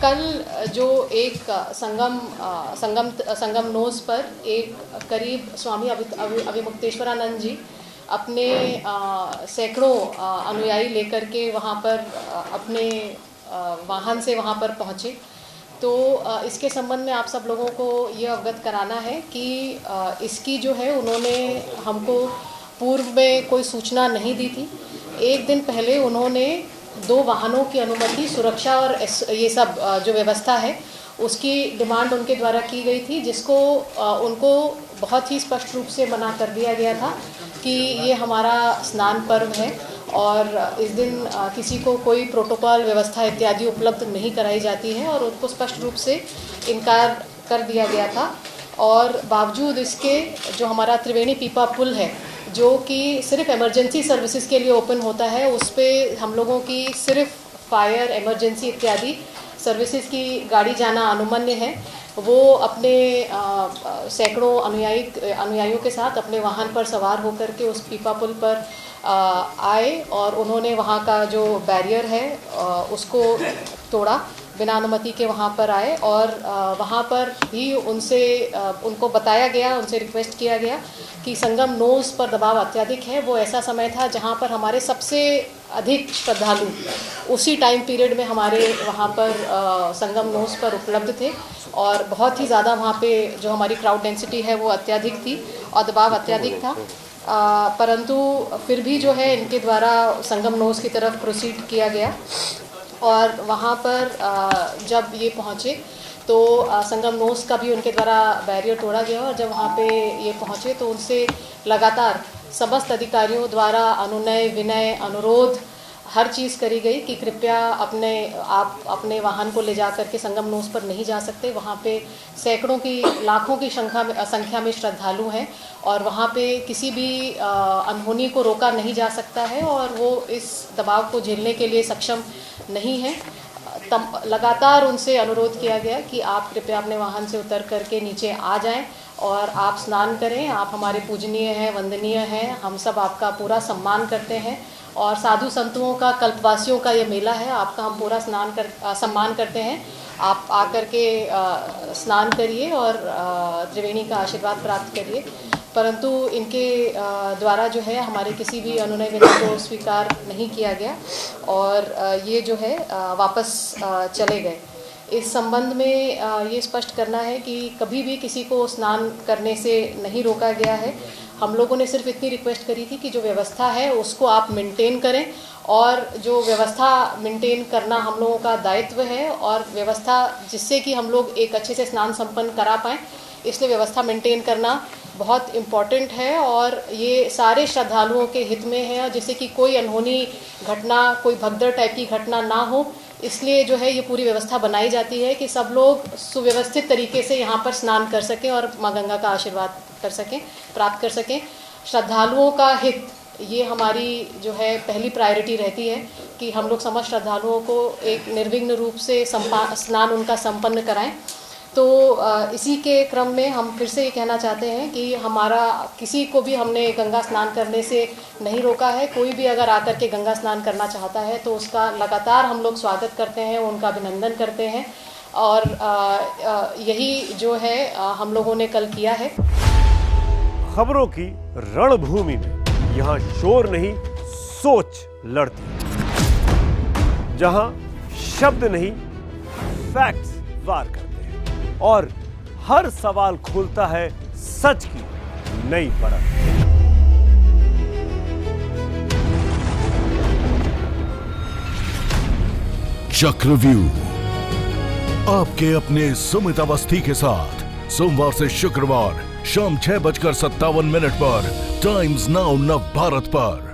कल जो एक संगम नोज पर एक करीब स्वामी अभिमुक्तेश्वरानंद जी अपने सैकड़ों अनुयायी लेकर के वहाँ पर अपने वाहन से वहाँ पर पहुँचे। तो इसके संबंध में आप सब लोगों को ये अवगत कराना है कि इसकी जो है उन्होंने हमको पूर्व में कोई सूचना नहीं दी थी। एक दिन पहले उन्होंने 2 वाहनों की अनुमति, सुरक्षा और ये सब जो व्यवस्था है उसकी डिमांड उनके द्वारा की गई थी, जिसको उनको बहुत ही स्पष्ट रूप से मना कर दिया गया था कि ये हमारा स्नान पर्व है और इस दिन किसी को कोई प्रोटोकॉल व्यवस्था इत्यादि उपलब्ध नहीं कराई जाती है और उनको स्पष्ट रूप से इनकार कर दिया गया था। और बावजूद इसके जो हमारा त्रिवेणी पीपा पुल है जो कि सिर्फ इमरजेंसी सर्विसेज के लिए ओपन होता है, उस पर हम लोगों की सिर्फ फायर, इमरजेंसी इत्यादि सर्विसेज की गाड़ी जाना अनुमन्य है। वो अपने सैकड़ों अनुयायियों के साथ अपने वाहन पर सवार होकर के उस पीपा पुल पर आए और उन्होंने वहाँ का जो बैरियर है उसको तोड़ा, बिना अनुमति के वहाँ पर आए और वहाँ पर भी उनको बताया गया, उनसे रिक्वेस्ट किया गया कि संगम नोज पर दबाव अत्यधिक है। वो ऐसा समय था जहाँ पर हमारे सबसे अधिक श्रद्धालु उसी टाइम पीरियड में हमारे वहाँ पर संगम नोज पर उपलब्ध थे और बहुत ही ज़्यादा वहाँ पे जो हमारी क्राउड डेंसिटी है वो अत्यधिक थी और दबाव अत्यधिक था। परंतु फिर भी जो है इनके द्वारा संगम नोज की तरफ प्रोसीड किया गया और वहाँ पर जब ये पहुँचे तो संगम नोज का भी उनके द्वारा बैरियर तोड़ा गया और जब वहाँ पे ये पहुँचे तो उनसे लगातार समस्त अधिकारियों द्वारा अनुनय, विनय, अनुरोध हर चीज़ करी गई कि कृपया आप अपने वाहन को ले जा करके संगम नोज पर नहीं जा सकते। वहाँ पे सैकड़ों की, लाखों की संख्या में श्रद्धालु हैं और वहाँ पे किसी भी अनहोनी को रोका नहीं जा सकता है और वो इस दबाव को झेलने के लिए सक्षम नहीं है। लगातार उनसे अनुरोध किया गया कि आप कृपया अपने वाहन से उतर करके नीचे आ जाएं और आप स्नान करें। आप हमारे पूजनीय हैं, वंदनीय हैं, हम सब आपका पूरा सम्मान करते हैं और साधु संतों का, कल्पवासियों का ये मेला है, आपका हम पूरा सम्मान करते हैं। आप आकर के स्नान करिए और त्रिवेणी का आशीर्वाद प्राप्त करिए। परंतु इनके द्वारा जो है हमारे किसी भी अनुनय विनय को स्वीकार नहीं किया गया और ये जो है वापस चले गए। इस संबंध में ये स्पष्ट करना है कि कभी भी किसी को स्नान करने से नहीं रोका गया है। हम लोगों ने सिर्फ इतनी रिक्वेस्ट करी थी कि जो व्यवस्था है उसको आप मेंटेन करें और जो व्यवस्था मेंटेन करना हम लोगों का दायित्व है और व्यवस्था जिससे कि हम लोग एक अच्छे से स्नान संपन्न करा पाएँ, इसलिए व्यवस्था मेंटेन करना बहुत इम्पॉर्टेंट है और ये सारे श्रद्धालुओं के हित में है और जिससे कि कोई अनहोनी घटना, कोई भगदड़ टाइप की घटना ना हो, इसलिए जो है ये पूरी व्यवस्था बनाई जाती है कि सब लोग सुव्यवस्थित तरीके से यहाँ पर स्नान कर सकें और माँ गंगा का आशीर्वाद कर सकें, प्राप्त कर सकें। श्रद्धालुओं का हित ये हमारी जो है पहली प्रायोरिटी रहती है कि हम लोग समस्त श्रद्धालुओं को एक निर्विघ्न रूप से स्नान उनका संपन्न कराएं। तो इसी के क्रम में हम फिर से ये कहना चाहते हैं कि हमारा किसी को भी हमने गंगा स्नान करने से नहीं रोका है। कोई भी अगर आकर के गंगा स्नान करना चाहता है तो उसका लगातार हम लोग स्वागत करते हैं, उनका अभिनंदन करते हैं और यही जो है हम लोगों ने कल किया है। खबरों की रणभूमि में यहाँ शोर नहीं, सोच लड़ती है, जहाँ शब्द नहीं, फैक्ट्स वार करते हैं और हर सवाल खोलता है सच की नई परत। चक्रव्यूह आपके अपने सुमित अवस्थी के साथ सोमवार से शुक्रवार शाम 6:57 पर टाइम्स नाउ नव भारत पर।